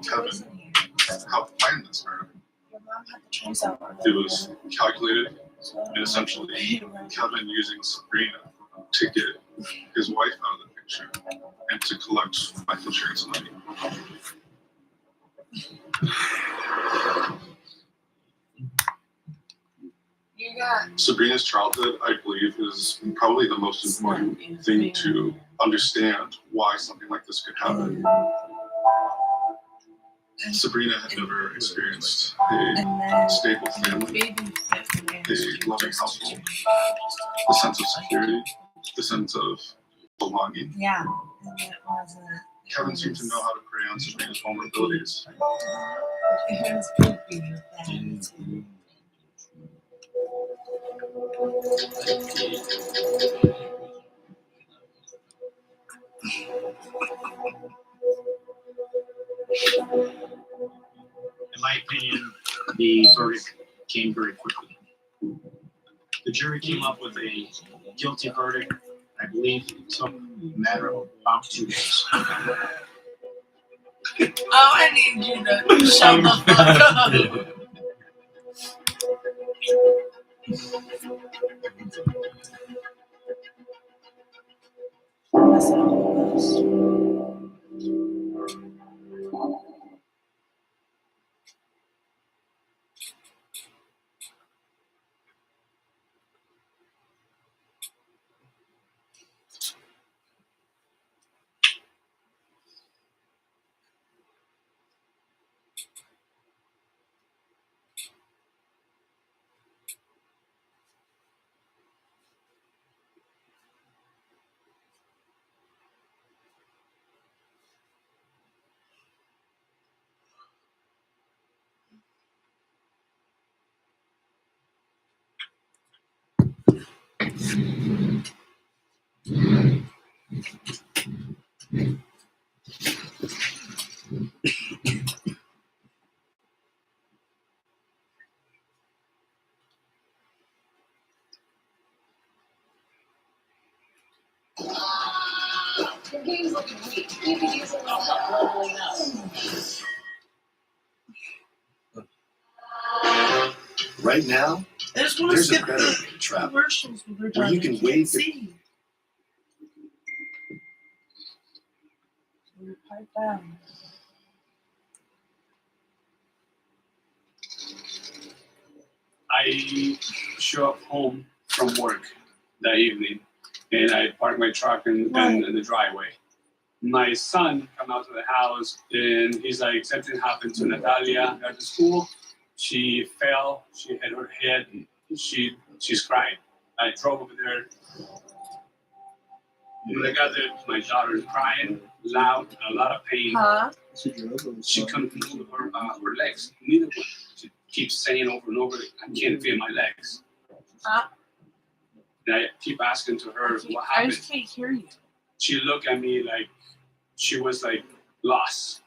Kevin helped plan this murder. It was calculated, and essentially Kevin using Sabrina to get his wife out of the picture and to collect life insurance money. Sabrina's childhood, I believe, is probably the most important thing to understand why something like this could happen. Sabrina had never experienced a stable family, a loving household, the sense of security, the sense of belonging. Yeah. And it wasn't. Kevin seemed to know how to prey on Sabrina's vulnerabilities. It was creepy with that too. In my opinion, the verdict came very quickly. The jury came up with a guilty verdict. I believe it took a matter of about 2 days. Oh, I need you to shut the fuck up. Your game's looking weak. You could use a little help leveling up. Right now, I just want to there's a skip better the trap commercials when they're where done. you can I can't wave see. So you pipe down. I show up home from work that evening, and I park my truck in the driveway. My son come out to the house, and he's like, something happened to Natalia at the school. She fell, she hit her head, she's crying. I drove over there. When I got there, my daughter's crying, loud, a lot of pain. Huh? She couldn't move her legs, neither one. She keeps saying over and over, I can't feel my legs. Huh? And I keep asking to her, what I happened? just can't hear you. She looked at me like she was like lost.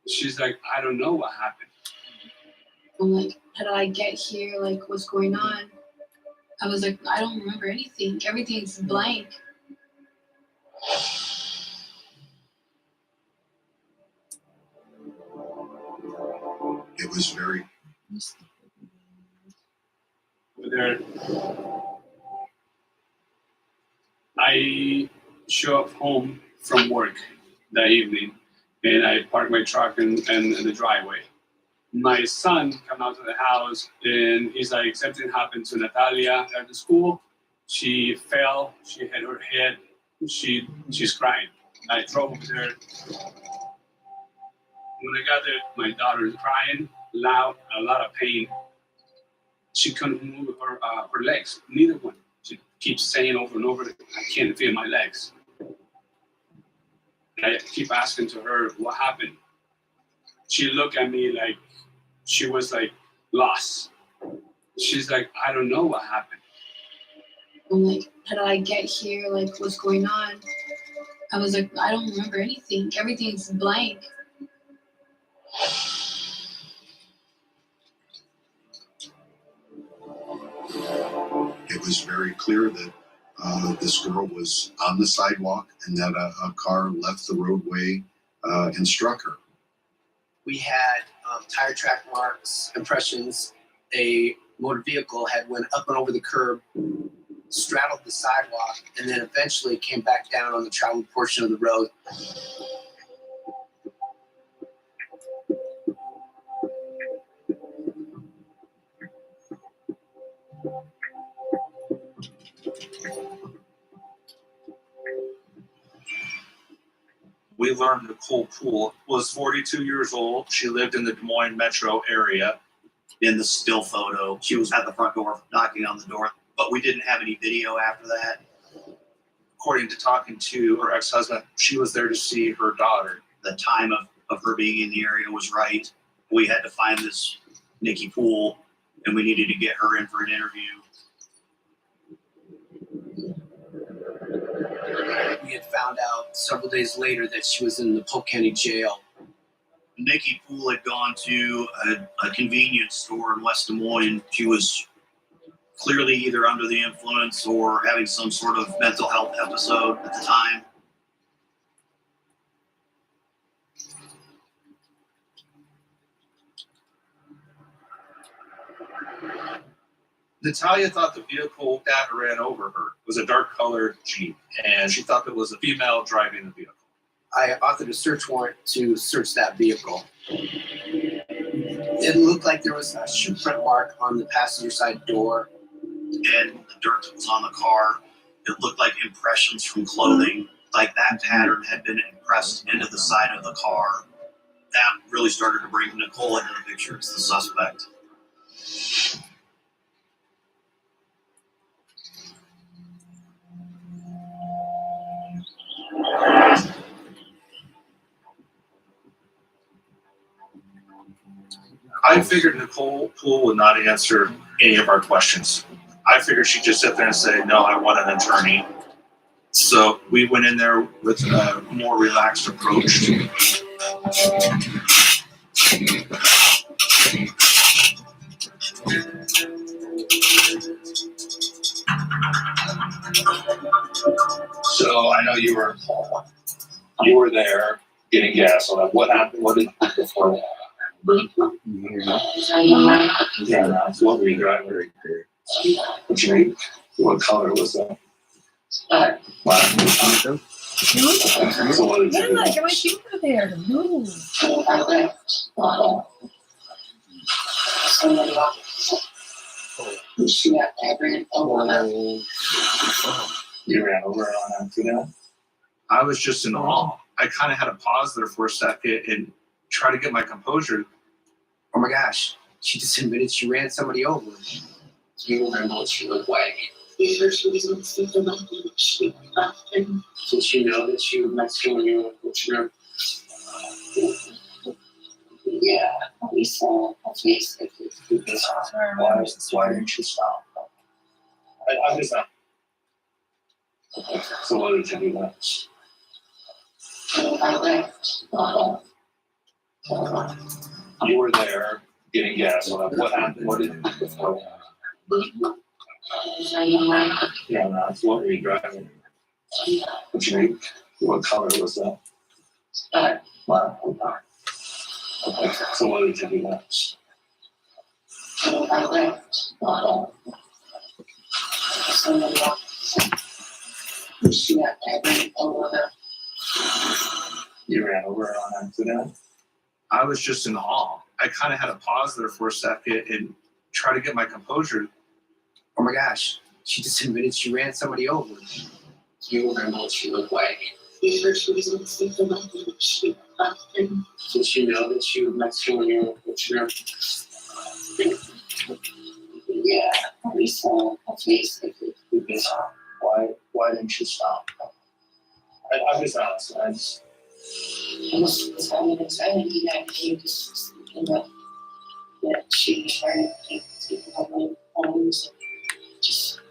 She's like, I don't know what happened. I'm like, how did I get here? Like, what's going on? I was like, I don't remember anything. Everything's blank. It was very. Over there, I show up home from work that evening, and I park my truck in the driveway. My son come out to the house, and he's like, something happened to Natalia at the school. She fell, she hit her head, she's crying. I drove over there. When I got there, my daughter's crying, loud, a lot of pain. She couldn't move her legs, neither one. She keeps saying over and over, I can't feel my legs. And I keep asking to her, what happened? She looked at me like she was like lost. She's like, I don't know what happened. I'm like, how did I get here? Like, what's going on? I was like, I don't remember anything. Everything's blank. It was very clear that this girl was on the sidewalk and that a car left the roadway and struck her. we had tire track marks, impressions. A motor vehicle had went up and over the curb, straddled the sidewalk, and then eventually came back down on the traveled portion of the road. We learned Nicole Poole was 42 years old. She lived in the Des Moines metro area. In the still photo, she was at the front door knocking on the door, but we didn't have any video after that. According to talking to her ex-husband, she was there to see her daughter. The time of her being in the area was right. We had to find this Nikki Poole, and we needed to get her in for an interview. We had found out several days later that she was in the Polk County Jail. Nikki Poole had gone to a convenience store in West Des Moines. She was clearly either under the influence or having some sort of mental health episode at the time. Natalia thought the vehicle that ran over her was a dark-colored Jeep, and she thought it was a female driving the vehicle. I authored a search warrant to search that vehicle. It looked like there was a shoe print mark on the passenger side door. And the dirt that was on the car, it looked like impressions from clothing, like that pattern had been impressed into the side of the car. That really started to bring Nicole into the picture as the suspect. I figured Nicole Poole would not answer any of our questions. I figured she'd just sit there and say, no, I want an attorney. So we went in there with a more relaxed approach. So I know you were there getting gas. So what happened? What did happen before that? Yeah, what were you driving? What color was that? Black. So what did you do? Get my shoe out of there. No. You ran over on accident? I was just in awe. I kind of had to pause there for a second and try to get my composure. Oh my gosh, she just admitted she ran somebody over. Do you remember what she looked like? Did she know that she was Mexican when you were in the Yeah, we saw her face. Why didn't you stop? I just not. So what did you do next? I left. You were there getting gas. What happened? What did you do before that? Yeah, that's what were you driving? What color was that? Black. Okay. So what did you do next? I left. You ran over on accident? I was just in awe. I kind of had to pause there for a second and try to get my composure. Oh my gosh, she just admitted she ran somebody over. Do you remember what she looked like? Did she know that she was Mexican when you were in Yeah, we saw her face. Why didn't you stop? I just asked. I was having anxiety that he was that she was trying to take homes. Just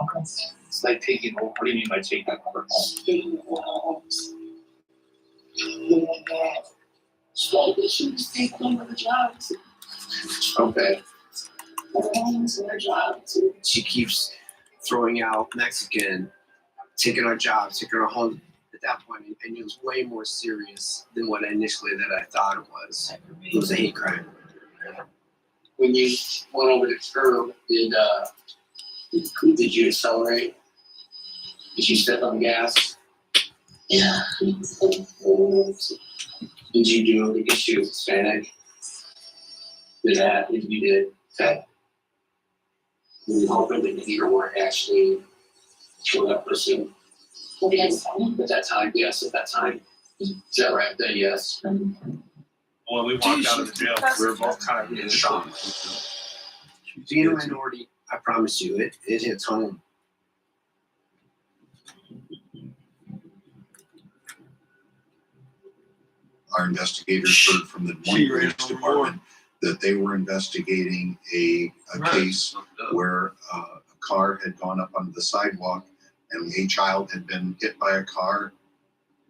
okay. It's like taking over. What do you mean by taking over? Taking over homes. So she was taking over the jobs. Okay. Her homes and her jobs. She keeps throwing out Mexican, taking our jobs, taking our home. that point, and it was way more serious than what initially that I thought it was. It was a hate crime. When you went over the curb, did you accelerate? Did you step on the gas? Yeah. Did you do it because she was Hispanic? Did that? If you did, okay. Were you hoping that you weren't actually kill that person Yes. at that time? Yes, at that time. Is that right? Then yes. When we walked out of the jail, we were both kind of in shock. Being a minority, I promise you, it hits home. Our investigators heard from the Des Moines Police Department that they were investigating a case where a car had gone up onto the sidewalk and a child had been hit by a car.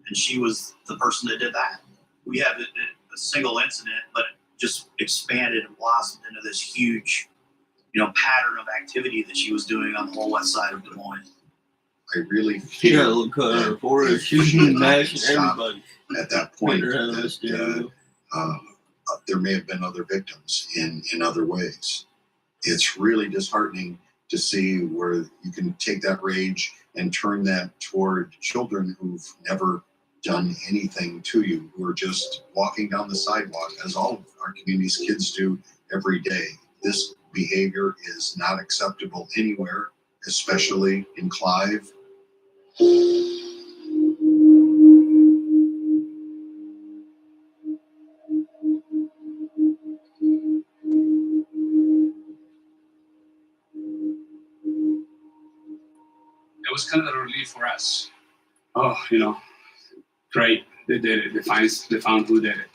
And she was the person that did that. We had a single incident, but it just expanded and blossomed into this huge, pattern of activity that she was doing on the whole west side of Des Moines. I really You gotta feel look at her that for it. if She's we did not mashing stop everybody. at that point Put her head on the that steering wheel. there may have been other victims in other ways. It's really disheartening to see where you can take that rage and turn that toward children who've never done anything to you, who are just walking down the sidewalk, as all of our community's kids do every day. This behavior is not acceptable anywhere, especially in Clive. It was kind of a relief for us. Oh, great, they did it. They found who did it.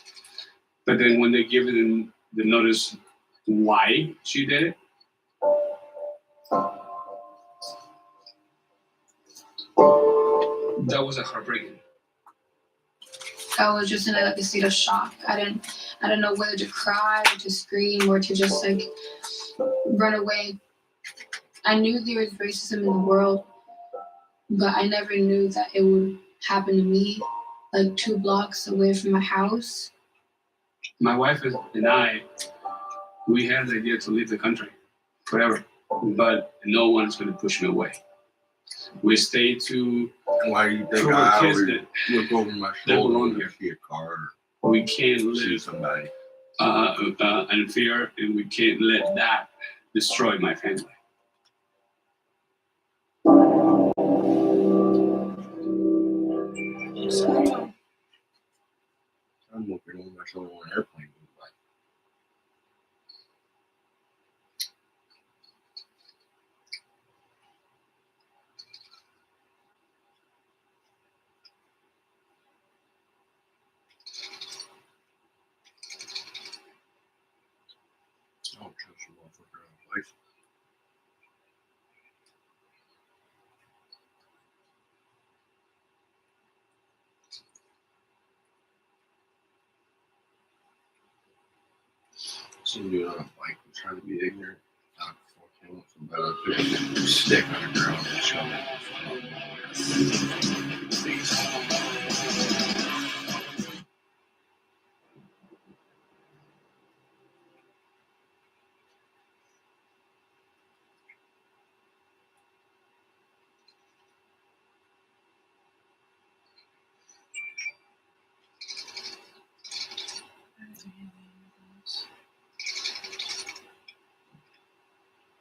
But then when they give them the notice why she did it, that was a heartbreaking. I was just in a state of shock. I didn't know whether to cry or to scream or to just run away. I knew there was racism in the world, but I never knew that it would happen to me, 2 blocks away from my house. My wife and I, we had the idea to leave the country forever, but no one's going to push me away. We stayed to Why do you think prove I our kids always that look over my they belong shoulder when here. I see a car we can't or see live somebody? in fear, and we can't let that destroy my family. I'm looking over my shoulder when an airplane goes by. I don't trust a motherfucker out of life. Some dude on a bike was trying to be ignorant. Not before him, somebody took a stick on the ground and shoved it.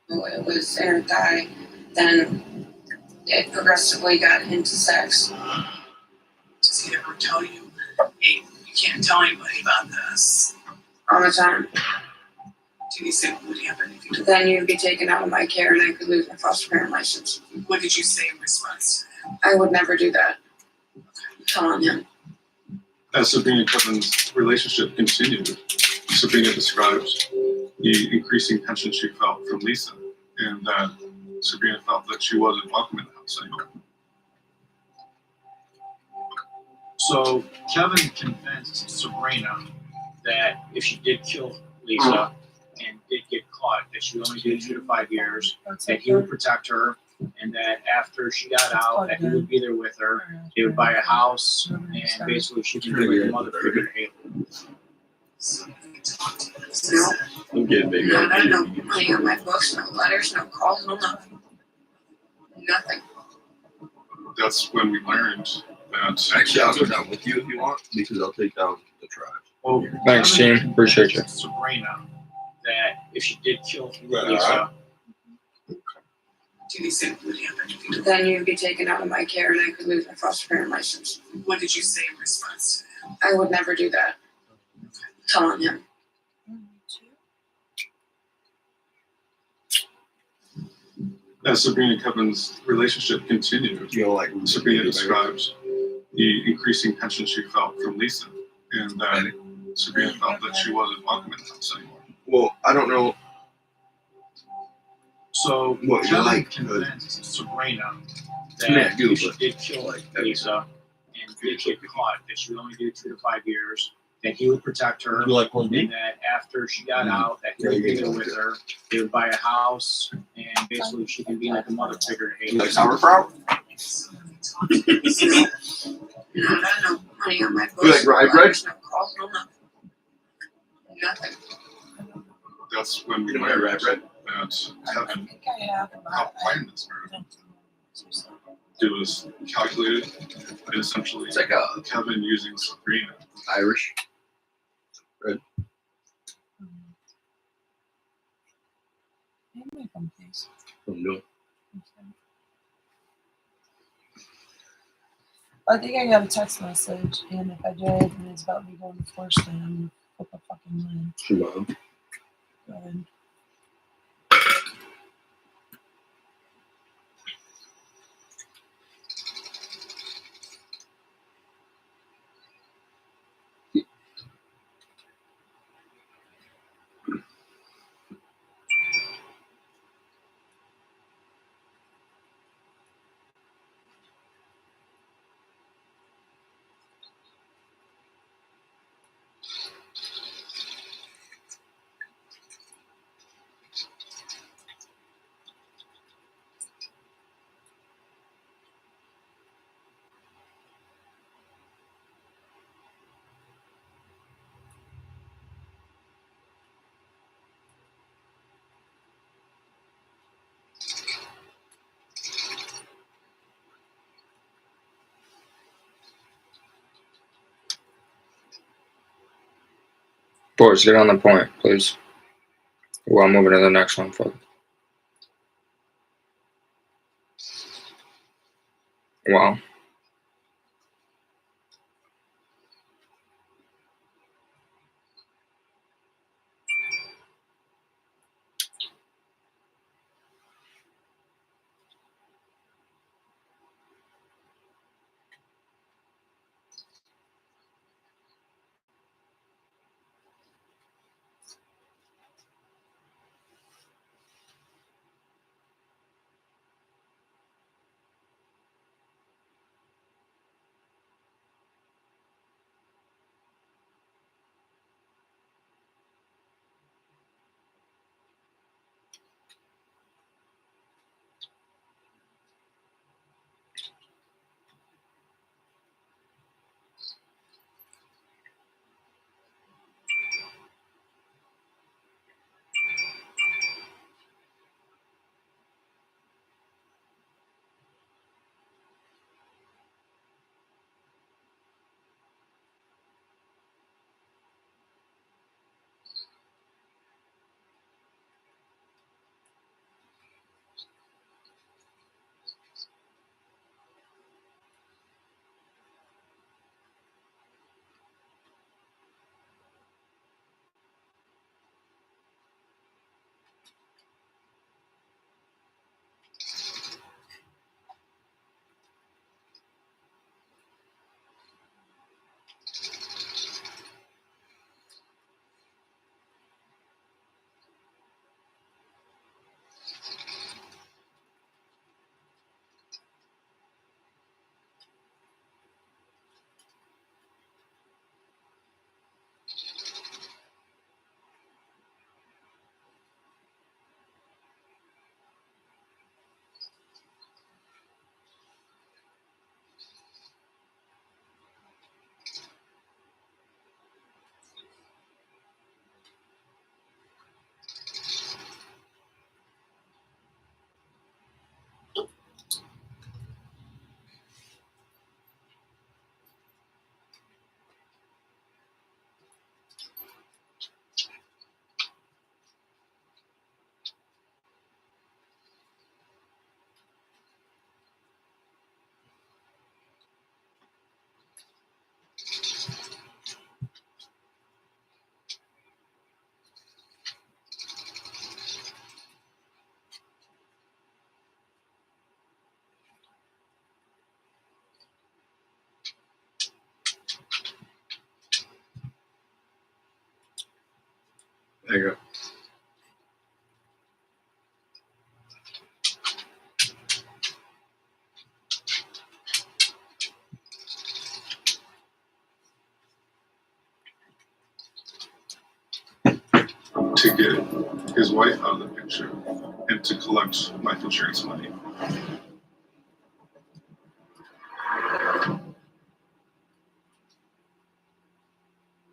It was in her thigh. Then it progressively got into sex. Does he ever tell you, hey, you can't tell anybody about this? All the time. Did he say, would he have anything to Then you'd be taken out of my care and I could lose my foster parent license. What did you say in response to him? I would never do that. Tell on him. As Sabrina and Kevin's relationship continued, Sabrina describes the increasing tension she felt from Lisa, and that Sabrina felt that she wasn't welcome in the house anymore. So Kevin convinced Sabrina that if she did kill Lisa and did get caught, that she would only get 2 to 5 years, that he would protect her, and that after she got out, that he would be there with her. They would buy a house, and basically she could be like a mother figure to Haley. No, I'm getting big. no, no money on my books, no letters, no calls, no nothing. Nothing. That's when we learned that. Actually, I'll go down with you if you want, because I'll take down the trash. Well, Thanks, Kevin team. Appreciate you. told Sabrina that if she did kill Right, Lisa, Do you think would happen? Then you'd be taken out of my care and I could lose my foster parent license. What did you say in response to that? I would never do that. Telling him. As Sabrina and Kevin's relationship continued, You know, like Sabrina describes the increasing tension she felt from Lisa, and that Sabrina felt that she wasn't welcome in the house anymore. Well, I don't know. so What, you Kevin like, convinced Sabrina that Yeah, I do, if she but- did kill Lisa and did get caught, that she would only do 2 to 5 years, that he would protect her, You like one and that after she got out, that he Yeah, would be you there can with her. They would buy a house, and basically she can be like a mother figure to You Haley. like sauerkraut? No, no money on my books. You like rye no bread? letters, no calls, no nothing. Nothing. That's when we You know, rye learned bread? that Kevin I have. helped plan this murder. It was calculated, and essentially It's like a Kevin using Sabrina. Irish. From New. I think I got a text message, and if I did, and it's about me going to Forest Land, I'm gonna flip a fucking line. Shimon. Go ahead. Boys, get on the point, please. Well, I'm moving to the next one, fuck. Wow. There you go. To get his wife out of the picture and to collect life insurance money.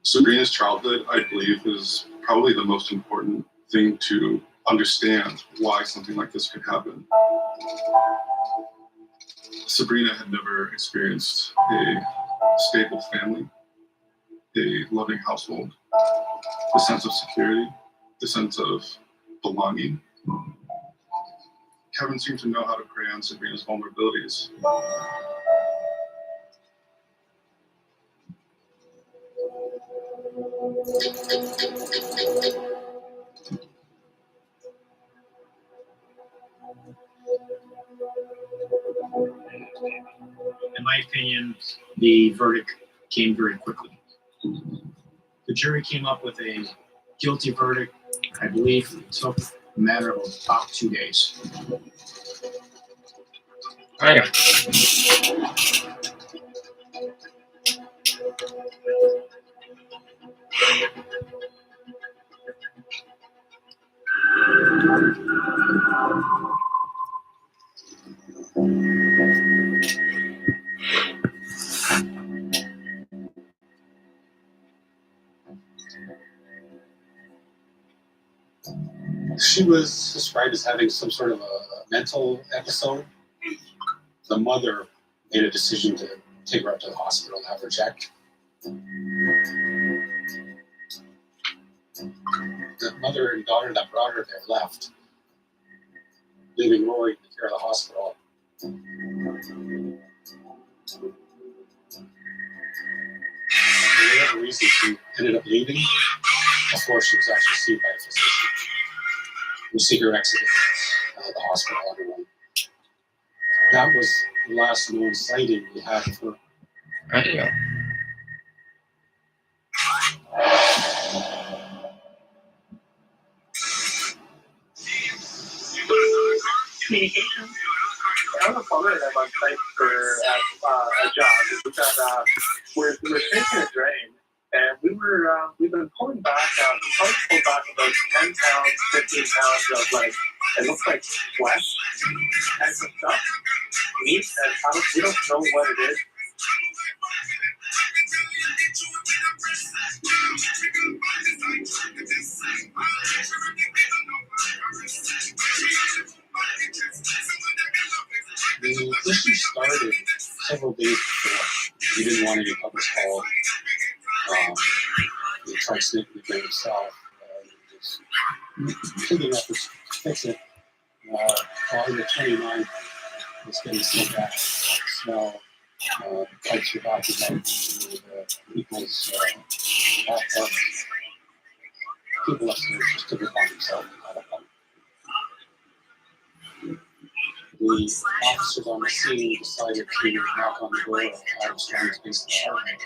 Sabrina's childhood, I believe, is probably the most important thing to understand why something like this could happen. Sabrina had never experienced a stable family, a loving household, a sense of security, the sense of belonging. Kevin seemed to know how to prey on Sabrina's vulnerabilities. In my opinion, the verdict came very quickly. The jury came up with a guilty verdict. I believe it took a matter of about 2 days. Damn. She was described as having some sort of a mental episode. The mother made a decision to take her up to the hospital and have her checked. The mother and daughter that brought her there left, leaving Rory to take care of the hospital. For whatever reason, she ended up leaving before she was actually seen by a physician. We see her exiting the hospital on her own. That was the last known sighting we had of her. There you go. Communication. I was following that website for a job. We've got, we're taking a drain, and we've been pulling back. We probably pulled back about 10 pounds, 15 pounds of like it looks like flesh and some stuff, meat, and we don't know what it is. The issue started several days before. He didn't want any public call. He tried sneaking the drain himself. Just taking efforts to fix it. On the 29th, was getting so bad. Smell. Pipes were backing up. People's people upstairs just took it upon themselves. The officers on the scene decided to knock on the door of Armstrong's basement apartment.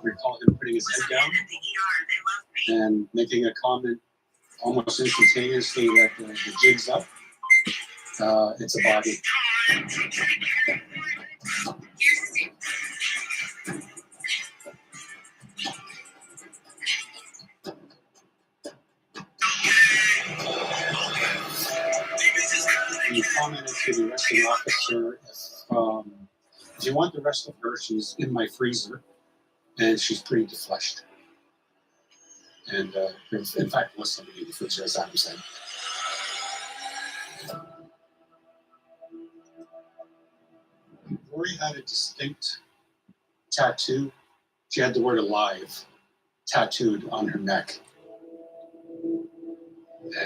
Recall him putting his head down and making a comment almost instantaneously that the jig's up. It's a body. You commented to the arresting officer, if you want the rest of her, she's in my freezer, and she's pretty defleshed. And in fact, was somebody in the freezer, as Adam said. Rory had a distinct tattoo. She had the word "alive" tattooed on her neck.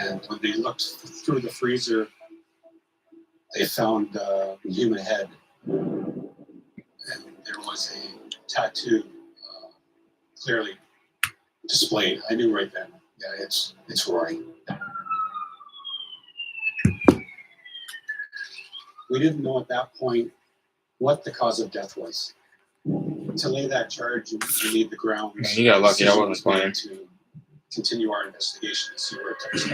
And when they looked through the freezer, they found a human head. And there was a tattoo clearly displayed. I knew right then, yeah, it's Rory. We didn't know at that point what the cause of death was. to lay that charge, you need the grounds. Man, you got lucky I wasn't playing. To continue our investigation and see where it takes us.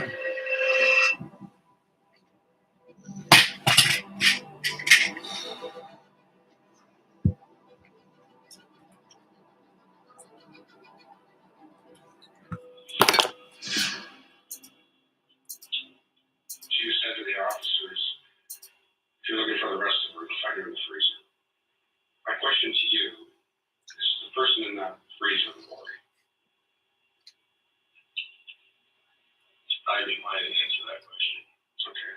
You said to the officers, if you're looking for the rest of her, find her in the freezer. My question to you is the person in that freezer, Lori. I decline to answer that question. It's okay.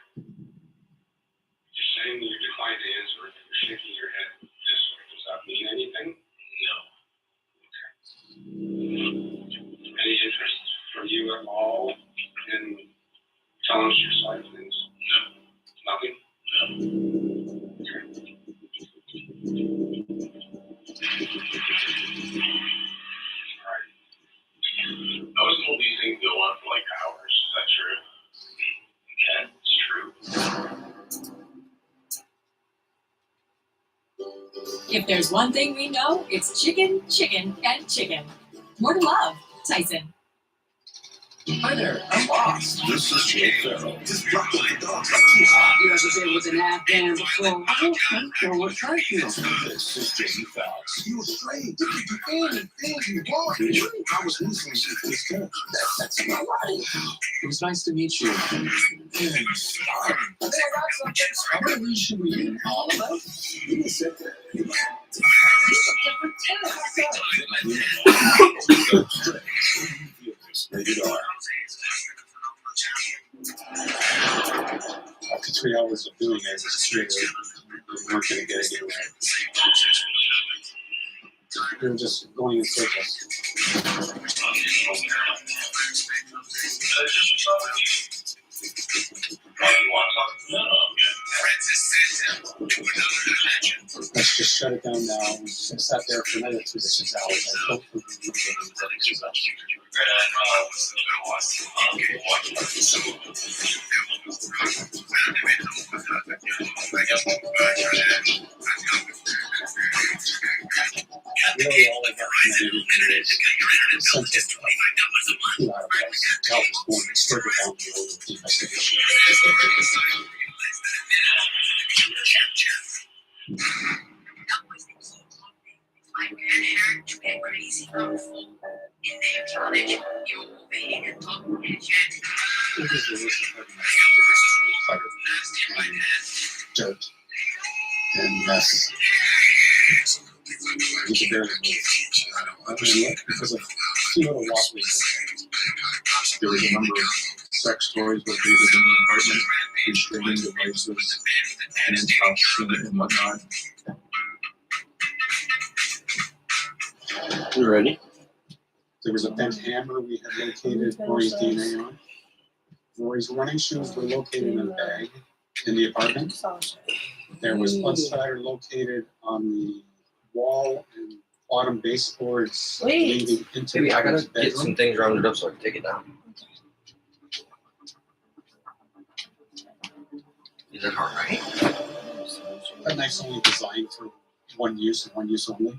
You're saying you declined to answer it, you're shaking your head this way. Does that mean anything? No. Okay. Any interest from you at all in telling us your side of things? No. Nothing? No. Okay. Alright. I was told these things go on for like hours. Is that true? Okay, it's true. If there's one thing we know, it's chicken, chicken, and chicken. More to love, Tyson. Hi there, I'm lost. This is Jay Farrell. Just drop the dogs like You guys was able to nap Dan before. I don't know what thank you. This is Jamie Foxx. You were straight. You could do anything you want. I was listening to this game. That's not right. It was nice to meet you. How many should we eat? All of us? You can sit there. Rated R. After 3 hours of doing it, it's clear we weren't going to get it anywhere. We were just going in circles. Let's just shut it down now. We sat there for another 2 to 6 hours. I hope we can really all I got to do is something 2 out of us. Help us going to stir it down the investigation. My grandparents went crazy on the phone. In their college, you over here and talk and chat. It is the worst part of my life. Dirt and mess. You can barely move. I mean, look, because of a few little walkways. There was a number of sex toys located in the apartment, restraining devices, handcuffs, and whatnot. You ready? There was a bent hammer we had located Rory's DNA on. Rory's running shoes were located in a bag in the apartment. There was blood spatter located on the wall and bottom baseboards leading into Maybe I the gotta bedroom. get some things rounded up so I can take it down. Is that all right? That knife's only designed for one use and one use only.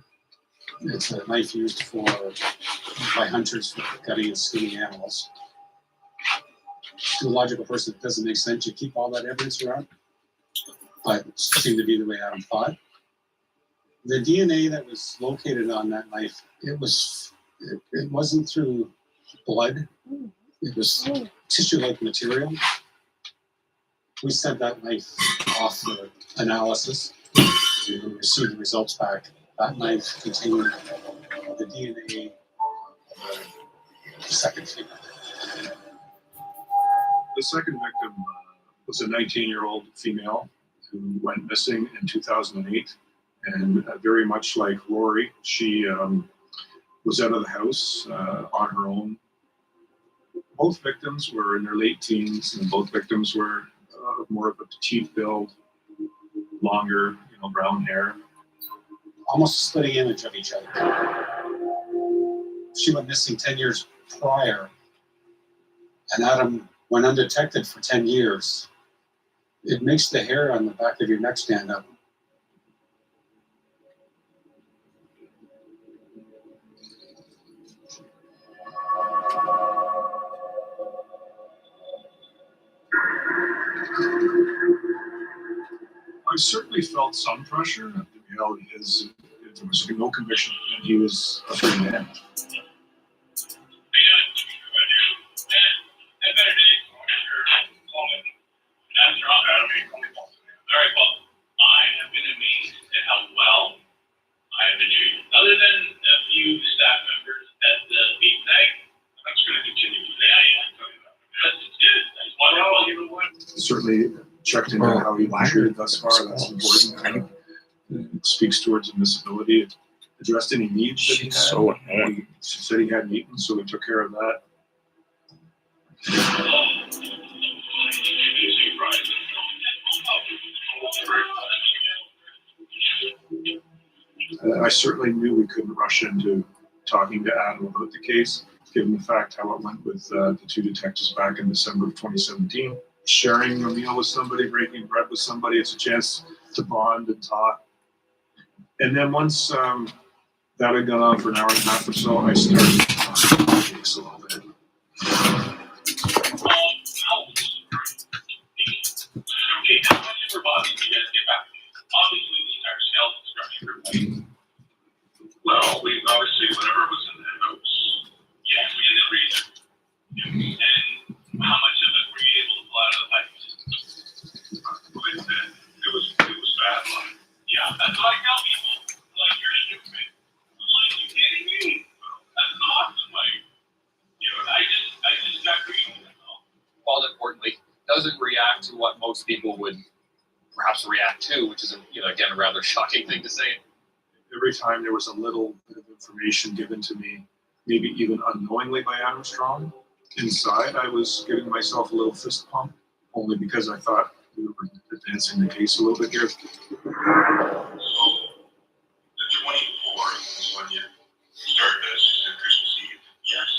It's a knife used by hunters for cutting and skinning animals. To a logical person, it doesn't make sense. You keep all that evidence around, but it seemed to be the way Adam thought. The DNA that was located on that knife, it wasn't through blood. It was tissue-like material. We sent that knife off for analysis. We received the results back. That knife contained the DNA of the second female. The second victim was a 19-year-old female who went missing in 2008. And very much like Rory, she was out of the house on her own. Both victims were in their late teens, and both victims were more of a petite build, longer, brown hair. Almost a spitting image of each other. She went missing 10 years prior, and Adam went undetected for 10 years. It makes the hair on the back of your neck stand up. I certainly felt some pressure. The reality is, there was no conviction, and he was a free man. All right, well, I have been amazed at how well I have been treated. Other than a few staff members at the meet night, I'm just going to continue to say I am. That's good. That's wonderful. Certainly checked into how he was treated thus far. That's important. It speaks towards admissibility. It addressed any needs that he had. So annoying. He said he hadn't eaten, so we took care of that. I certainly knew we couldn't rush into talking to Adam about the case, given the fact how it went with the two detectives back in December of 2017. Sharing a meal with somebody, breaking bread with somebody, it's a chance to bond and talk. And then once that had gone on for an hour and a half or so, I started talking about the case a little bit. Okay, how much of her body did you guys get back? Obviously, the entire skeleton structure. Well, we obviously, whatever was in the house, yeah, we didn't read it. And how much of it were you able to pull out of the pipes? Quite a bit. It was bad. Like, yeah, that's what I tell people. Like, you're stupid. I'm like, you kidding me? That's awesome. Like, you know, I just got greedy. All importantly, doesn't react to what most people would perhaps react to, which is, again, a rather shocking thing to say. Every time there was a little bit of information given to me, maybe even unknowingly by Adam Strong, inside I was giving myself a little fist pump, only because I thought we were advancing the case a little bit here. So, the 24th is when you start this. You said Christmas Eve. Yes.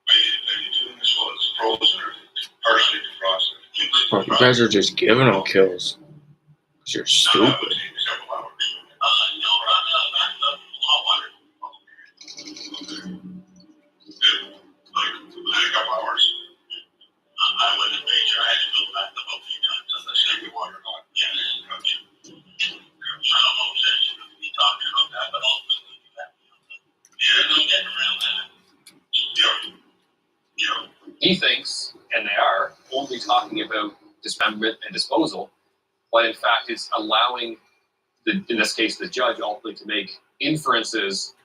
Are you doing this while it's frozen or partially defrosted? Bro, you guys are just giving them kills. 'Cause you're stupid. I went and made sure I had to go back the whole few times on the second water on. Yes, coach. I don't know if you should be talking about that, but ultimately, yeah, no getting around that. He thinks, and they are, only talking about dismemberment and disposal, but in fact it's allowing, in this case, the judge ultimately to make inferences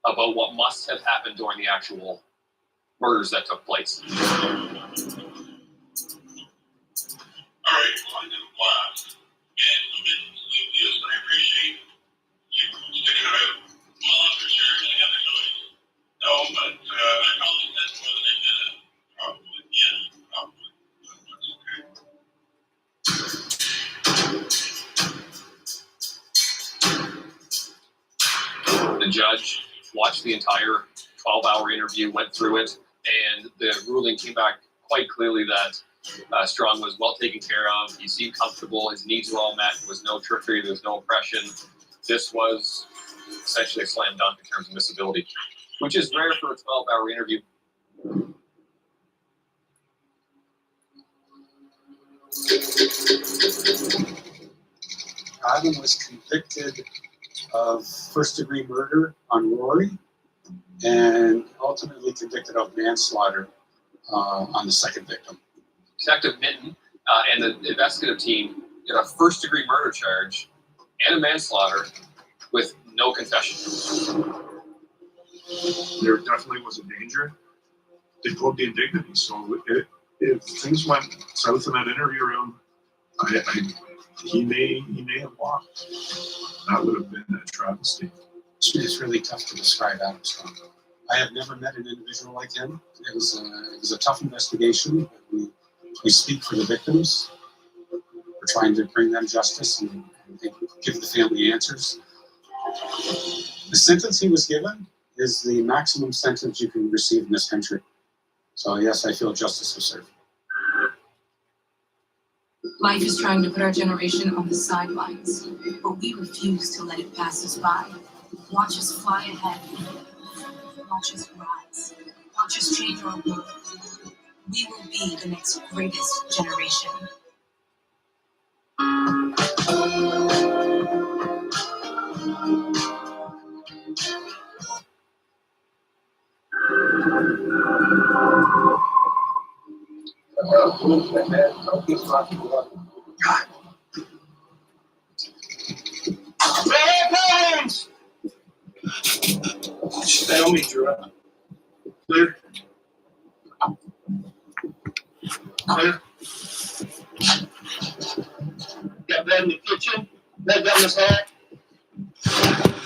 about what must have happened during the actual murders that took place. All right, well, I didn't blast. And you didn't sleep this, and I appreciate you sticking around. Well, I'm for sure any other noise. No, but I probably said more than I did. Probably, yeah, probably. That's okay. The judge watched the entire 12-hour interview, went through it, and the ruling came back quite clearly that Strong was well taken care of. He seemed comfortable. His needs were all met. There was no trickery. There was no oppression. This was essentially a slam dunk in terms of admissibility, which is rare for a 12-hour interview. Adam was convicted of first-degree murder on Rory and ultimately convicted of manslaughter on the second victim. Detective Minton and the investigative team did a first-degree murder charge and a manslaughter with no confession. There definitely was a danger. They pulled the indignity. So if things went south in that interview room, he may have walked. That would have been a travesty. It's really tough to describe Adam Strong. I have never met an individual like him. It was a tough investigation. We speak for the victims. We're trying to bring them justice and give the family answers. The sentence he was given is the maximum sentence you can receive in this country. So yes, I feel justice was served. Life is trying to put our generation on the sidelines, but we refuse to let it pass us by. Watch us fly ahead. Watch us rise. Watch us change our world. We will be the next greatest generation. Stay on me, Drew. Clear. Clear. Got that in the kitchen. That gun in his hand.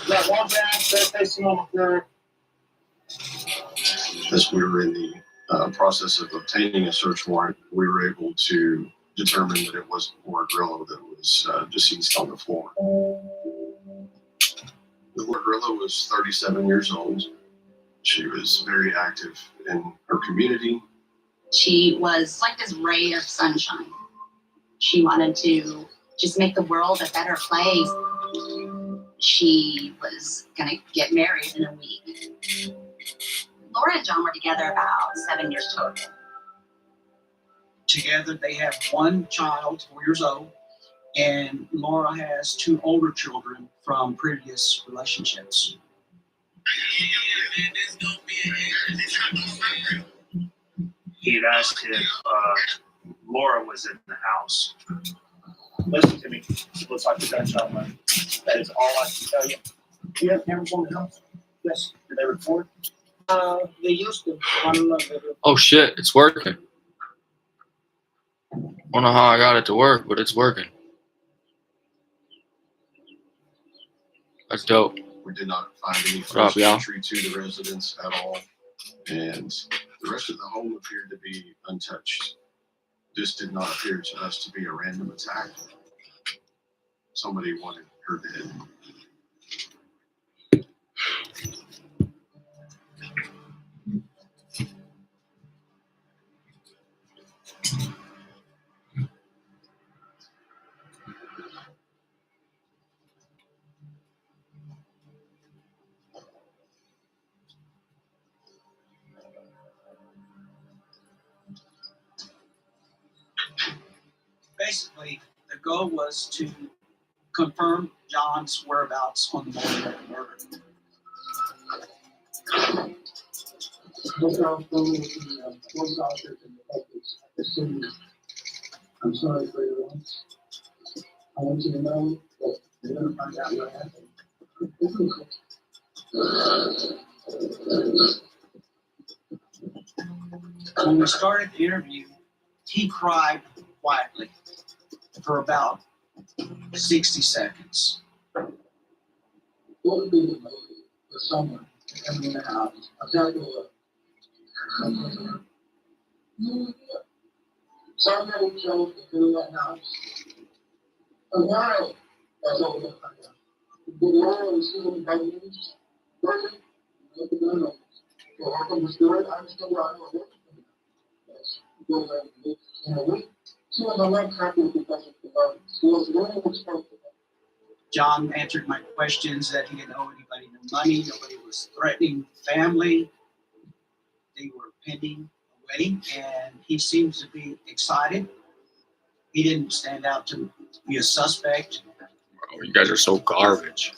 Got one back, that facing on the floor. As we were in the process of obtaining a search warrant, we were able to determine that it was Laura Grillo that was deceased on the floor. Laura Grillo was 37 years old. She was very active in her community. She was like this ray of sunshine. She wanted to just make the world a better place. She was gonna get married in a week. Laura and John were together about 7 years total. Together, they have one child, 4 years old, and Laura has two older children from previous relationships. He had asked if Laura was in the house. Listen to me. Looks like the gunshot wound. That is all I can tell you. Do you have cameras on the house? Yes. Did they record? They used to. I don't know if they do. Oh shit, it's working. I don't know how I got it to work, but it's working. That's dope. We did not find any What up, forced y'all? entry to the residence at all, and the rest of the home appeared to be untouched. This did not appear to us to be a random attack. Somebody wanted her dead. Basically, the goal was to confirm John's whereabouts on the morning of the murder. I'm sorry for your loss. I want you to know that you're going to find out what happened. When we started the interview, he cried quietly for about 60 seconds. What would be the motive for someone to come in the house? I'll tell you what. Somebody chose to do that house. And why? That's all we're going to find out. The lawyer is seeing by news. Really? Let the gun open. So how come the story? I'm still around. Yes. Because in a week, she was a lot happy because of the love. She was really responsible. John answered my questions that he didn't owe anybody no money, nobody was threatening family. They were pending a wedding, and he seems to be excited. He didn't stand out to be a suspect. Oh, you guys are so garbage.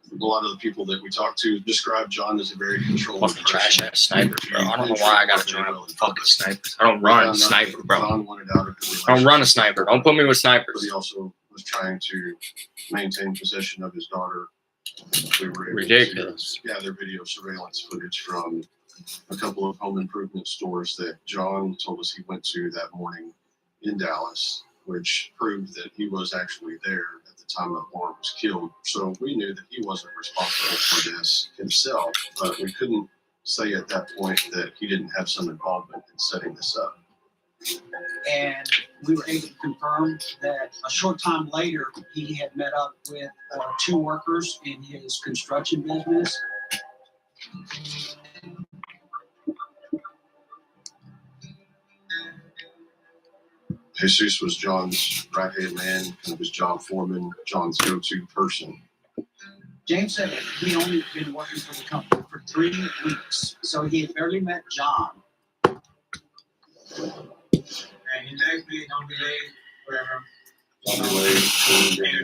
A lot of the people that we talked to described John as a very controlled Fucking trash ass snipers, bro. I don't know why I gotta join up with fucking snipers. I don't run sniper, bro. John wanted out of the I don't run a sniper. Don't put me with but snipers. he also was trying to maintain possession of his daughter. We were able Ridiculous. to gather video surveillance footage from a couple of home improvement stores that John told us he went to that morning in Dallas, which proved that he was actually there at the time that Laura was killed. So we knew that he wasn't responsible for this himself, but we couldn't say at that point that he didn't have some involvement in setting this up. And we were able to confirm that a short time later, he had met up with two workers in his construction business. Jesus was John's right-hand man, kind of his job foreman, John's go-to person. James said that he only been working for the company for 3 weeks, so he had barely met John. And he texted me, don't be late, whatever. Don't be late.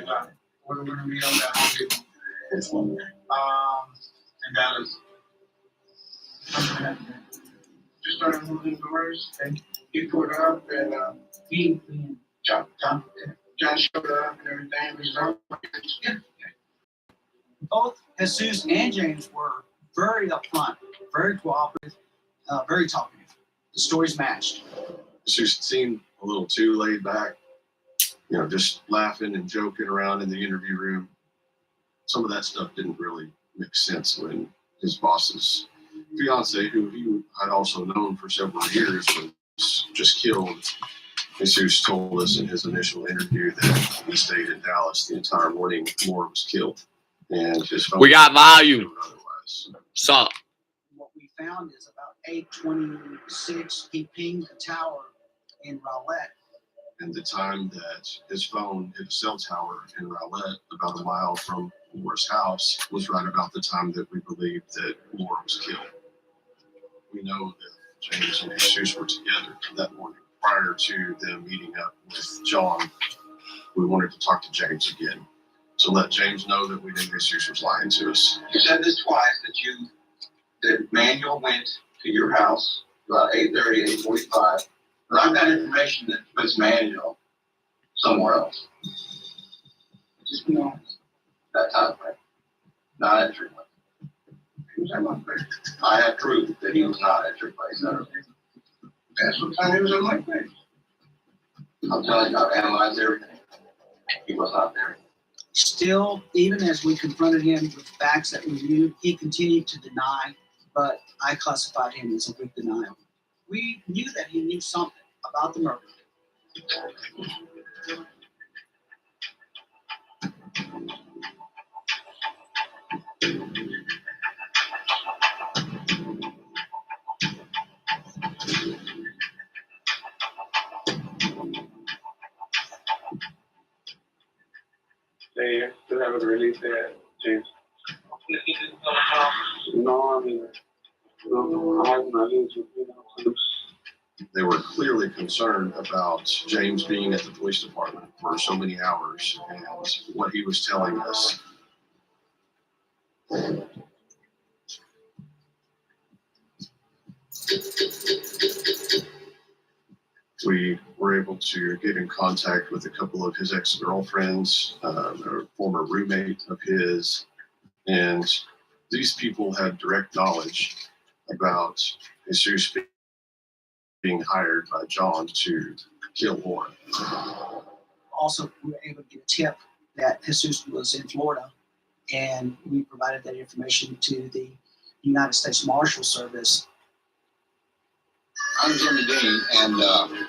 We're going to meet on that Home Depot. In Dallas. I Just started moving doors, and he pulled up, and John showed up and everything. He's like, yeah. Both Jesus and James were very upfront, very cooperative, very talkative. The stories matched. Jesus seemed a little too laid back, just laughing and joking around in the interview room. Some of that stuff didn't really make sense when his boss's fiance, who he had also known for several years, was just killed. Jesus told us in his initial interview that he stayed in Dallas the entire morning Moore was killed. And his phone We got volume. Otherwise. Stop. What we found is about 8:26, he pinged the tower in Rowlett. And the time that his phone hit a cell tower in Rowlett, about a mile from Moore's house, was right about the time that we believed that Moore was killed. We know that James and Jesus were together that morning. Prior to them meeting up with John, we wanted to talk to James again. So let James know that we knew Jesus was lying to us. You said this twice, that Manuel went to your house about 8:30, 8:45. But I've got information that puts Manuel somewhere else. Just be honest. That time frame. Not at your place. He was at my place. I have proof that he was not at your place. That's what time he was at my place. I'm telling you, I've analyzed everything. He was not there. Still, even as we confronted him with facts that we knew, he continued to deny, but I classified him as a weak denial. We knew that he knew something about the murder. They haven't released that, James. No, I mean, no, I haven't released it. They were clearly concerned about James being at the police department for so many hours and what he was telling us. We were able to get in contact with a couple of his ex-girlfriends, a former roommate of his, and these people had direct knowledge about Jesus being hired by John to kill Warren. Also, we were able to get a tip that Jesus was in Florida, and we provided that information to the United States Marshal Service. I'm Jimmy Dean, and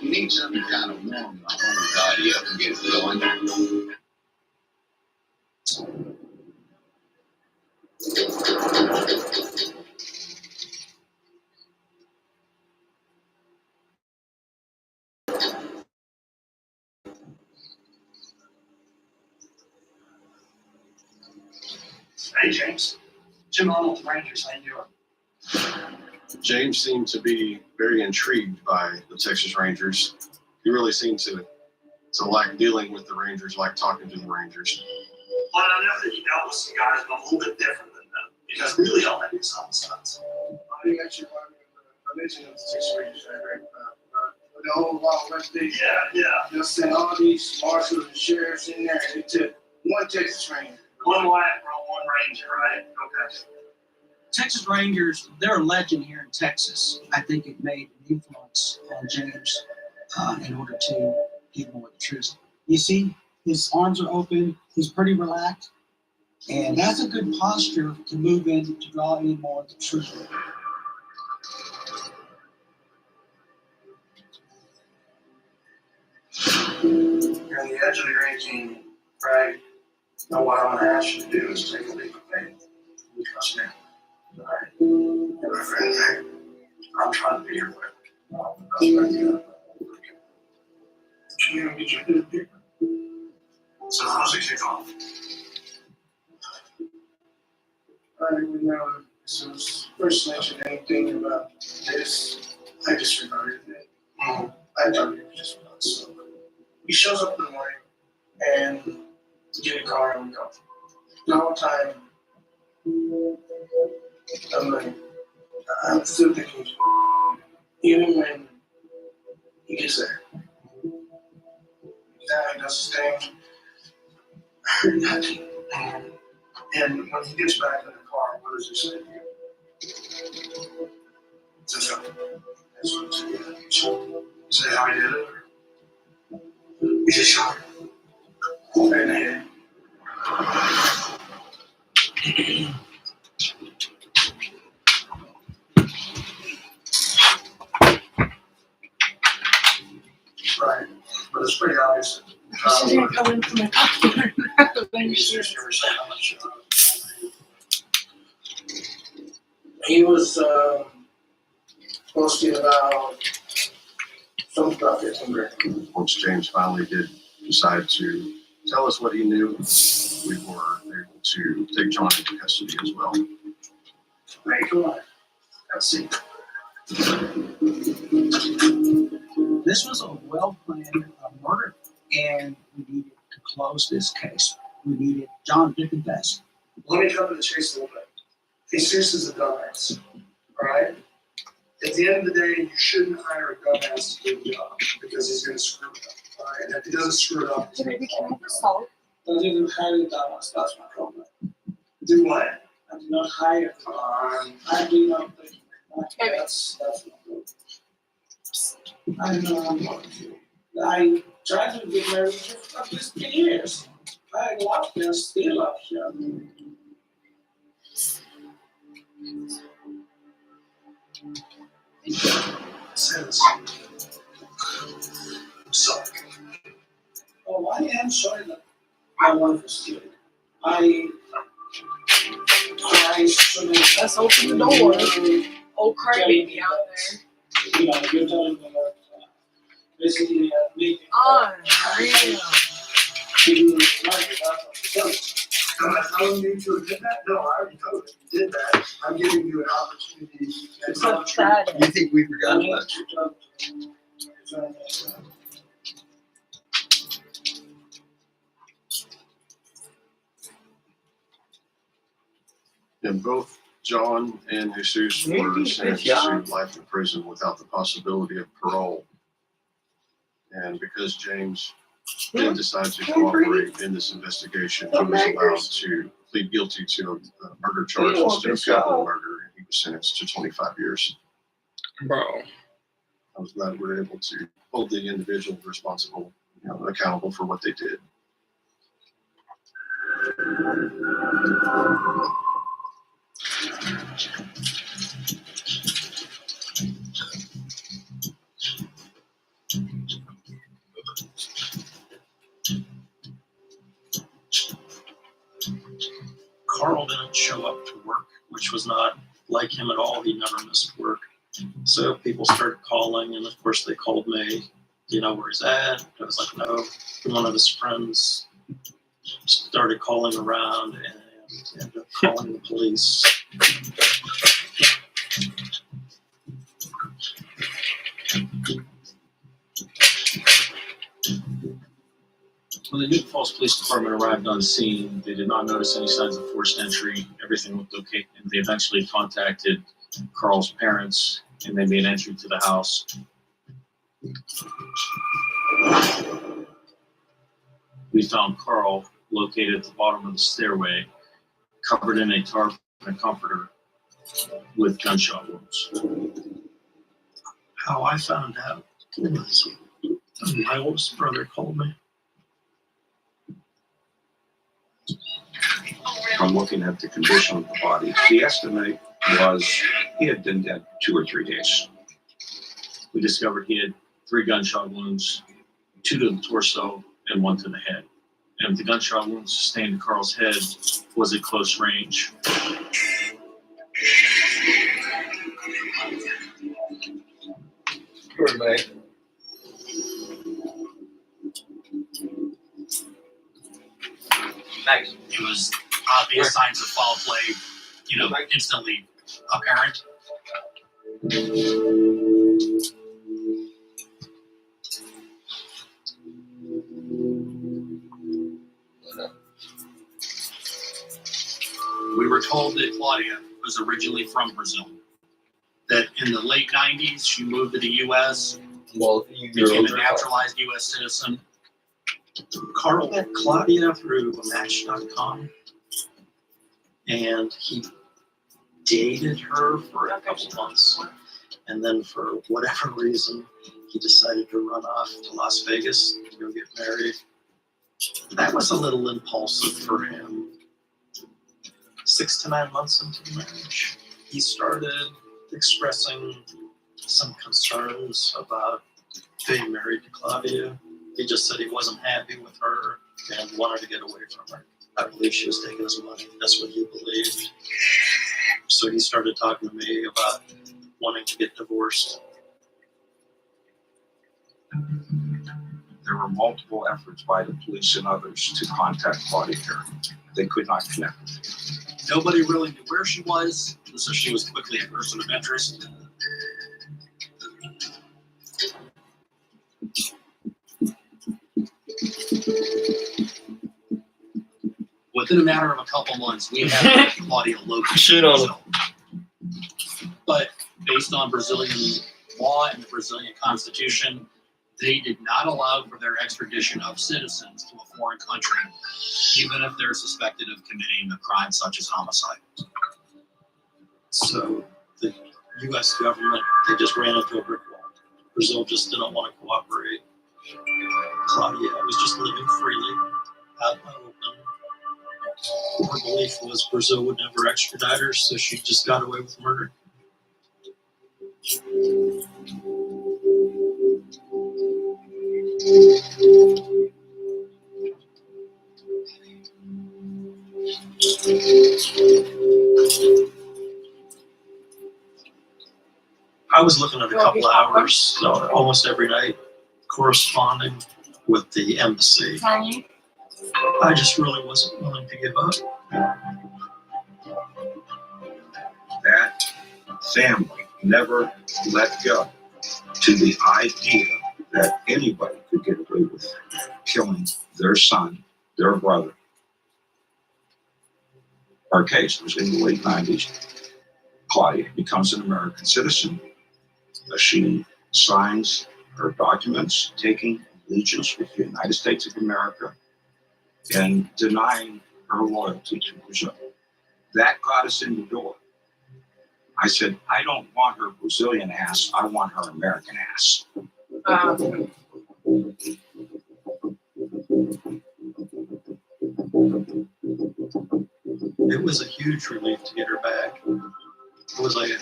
you need something kind of warm the whole body up and get it going. Hey, James. Jim Arnold, the Rangers. How you doing? James seemed to be very intrigued by the Texas Rangers. He really seemed to like dealing with the Rangers, like talking to the Rangers. But I know that you dealt with some guys a little bit different than them, because really all that is homicides. I think actually, I mentioned the Texas Rangers, right? The whole Wild West days. Yeah. Just sent all these marshals and sheriffs in there, and it took one Texas Ranger. One white, one ranger, right? Okay. Texas Rangers, they're a legend here in Texas. I think it made an influence on James in order to get more of the truth. You see, his arms are open. He's pretty relaxed. And that's a good posture to move in, to draw in more of the truth. You're on the edge of the green team, right? Now what I'm gonna ask you to do is take a leap of faith. You trust me. All right. You're my friend, right? I'm trying to be your friend. That's what I do. You know, get your good people. So how's it kick off? I remember this was first mentioned anything about this. I disregarded it. I thought it was just nuts. So he shows up in the morning and we get a car and we go. The whole time, I'm like, I'm still thinking, even when he gets there, he does his thing, I heard nothing. And when he gets back in the car, what does he say to you? He says, that's what he said. He said how he did it. He just shot her. Right in the head. Right. But it's pretty obvious. She's gonna come in from my computer. He was supposed to be about something about 15 grand. Once James finally did decide to tell us what he knew, we were able to take John into custody as well. Hey, come on. Let's see. This was a well-planned murder, and we needed to close this case. We needed John to confess. Let me cut to the chase a little bit. Jesus is a dumbass, all right? At the end of the day, you shouldn't hire a dumbass to do the job because he's going to screw it up, all right? And if he doesn't screw it up, he's going to fall. Salt. I didn't hire the dumbass. That's my problem. Do what? I did not hire. I do not think. That's my problem. I know I'm going to. I tried to get married for at least 10 years. I love this, still love him. Says, sorry. Oh, I am sorry that my wife was killed. I cried so many times. Let's open the door. Old crybaby out there. You know, you're telling me that basically me. Unreal. You am I telling you to admit that? No, I already know that you did that. I'm giving you an opportunity. You think we forgot that? And both John and Jesus were sentenced to life in prison without the possibility of parole. And because James did decide to cooperate in this investigation, he was allowed to plead guilty to a murder charge instead of capital murder. He was sentenced to 25 years. Bro. I was glad we were able to hold the individual responsible, accountable for what they did. Carl didn't show up to work, which was not like him at all. He never missed work. So people started calling, and of course they called me. Do you know where he's at? I was like, no. And one of his friends started calling around and ended up calling the police. When the New Falls Police Department arrived on scene, they did not notice any signs of forced entry. Everything looked okay, and they eventually contacted Carl's parents, and they made entry to the house. We found Carl located at the bottom of the stairway, covered in a tarp and a comforter, with gunshot wounds. How I found out was my oldest brother called me. From looking at the condition of the body, the estimate was he had been dead 2 or 3 days. We discovered he had 3 gunshot wounds, 2 to the torso and 1 to the head. And the gunshot wound sustained to Carl's head was at close range. Poor man. Nice. It was obvious signs of foul play, instantly apparent. We were told that Claudia was originally from Brazil. In the late 90s, she moved to the U.S. Well, became a naturalized U.S. citizen. Carl met Claudia through Match.com, and he dated her for a couple months, and then for whatever reason, he decided to run off to Las Vegas to go get married. That was a little impulsive for him. 6 to 9 months into the marriage, he started expressing some concerns about being married to Claudia. He just said he wasn't happy with her and wanted to get away from her. I believe she was taking his money. That's what he believed. So he started talking to me about wanting to get divorced. There were multiple efforts by the police and others to contact Claudia Carey. They could not connect. Nobody really knew where she was, so she was quickly a person of interest. Within a matter of a couple months, we had Claudia located. Shit on him. But based on Brazilian law and the Brazilian Constitution, they did not allow for their extradition of citizens to a foreign country, even if they're suspected of committing a crime such as homicide. So the U.S. government, they just ran into a brick wall. Brazil just didn't want to cooperate. Claudia was just living freely, out in the open. Her belief was Brazil would never extradite her, so she just got away with murder. I was looking at a couple of hours, so almost every night, corresponding with the embassy. I just really wasn't willing to give up. That family never let go to the idea that anybody could get away with killing their son, their brother. Our case was in the late 90s. Claudia becomes an American citizen. She signs her documents taking allegiance with the United States of America and denying her loyalty to Brazil. That got us in the door. I said, I don't want her Brazilian ass, I want her American ass. It was a huge relief to get her back. It was like a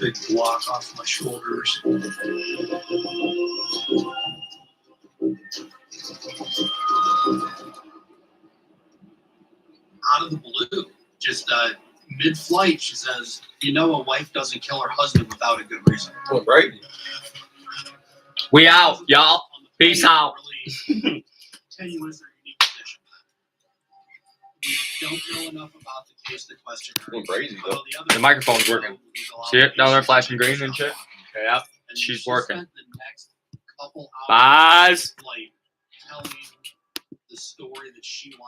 big block off my shoulders. Out of the blue, just mid-flight, she says, "You know, a wife doesn't kill her husband without a good reason." Oh, right. We out, y'all. Peace out. Really tenuous or unique position. We don't know enough about the case to question her. Going crazy though. Although the other The microphone's working. See it down there flashing green and shit? Yeah, And she's she working. spent the next couple hours Bye. on the flight telling the story that she wanted.